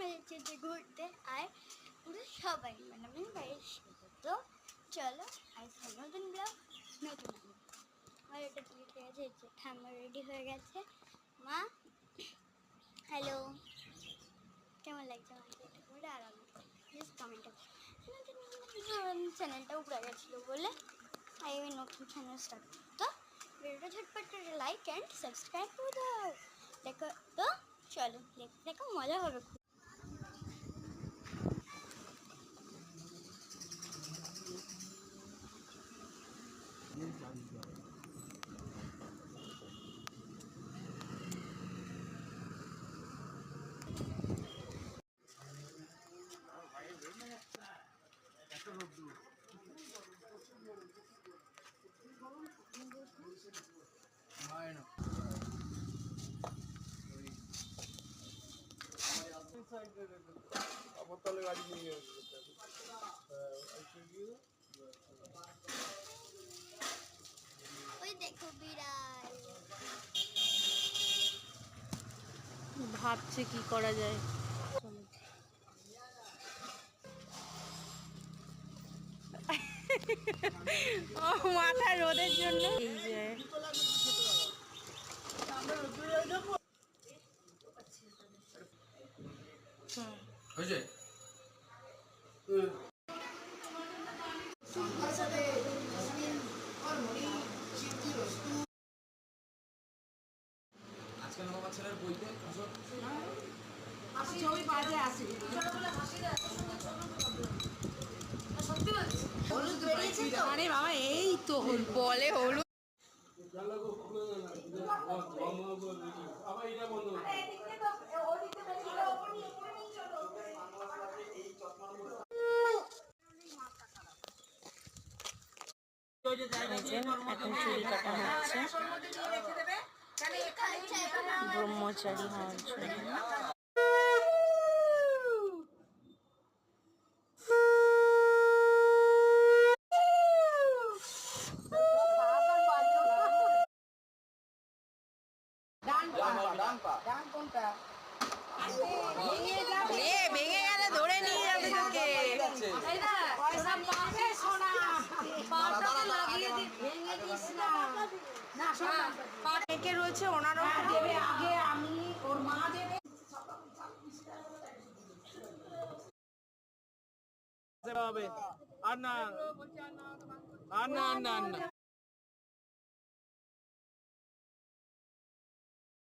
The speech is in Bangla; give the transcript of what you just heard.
হয়েছে যে ঘুরতে আর পুরো সবাই মানে আমি বাইরে এসেছি। তো চলো আজ নতুন ব্লগ নতুন আর এটা দিয়ে গেছে যে ঠাম্মা রেডি হয়ে গেছে। মা হ্যালো, কেমন লাগছে আমাকে? এটা করে আরাম প্লিজ কমেন্টে চ্যানেলটা উপরে গেছিলো বলে আমি নতুন চ্যানেল স্টার্ট করি। তো ভিডিওটা ঝটপট করে লাইক অ্যান্ড সাবস্ক্রাইব করে দাও। দেখো তো চলো দেখতে দেখো, মজা হবে খুব। আপরতলে গাড়ি নিয়ে ওই দেখো বিড়াল ভাবছে কি করা যায়। ও মাথা রোদের জন্য এই যে হয়েছে। আজকাল আমার ছেলের বইতে ছবি বাজে আসে। আরে বাবা এই তো বলে হলুদ এখন চুরি কাটা হচ্ছে ব্রহ্মচারী হওয়ার জন্য। ভেঙে গেলে ধরে নিয়ে যাবে তোকে। অনেকে রয়েছে ওনারও দেবে আগে, আমি ওর মা দেবে। আর না আর না আর না আর না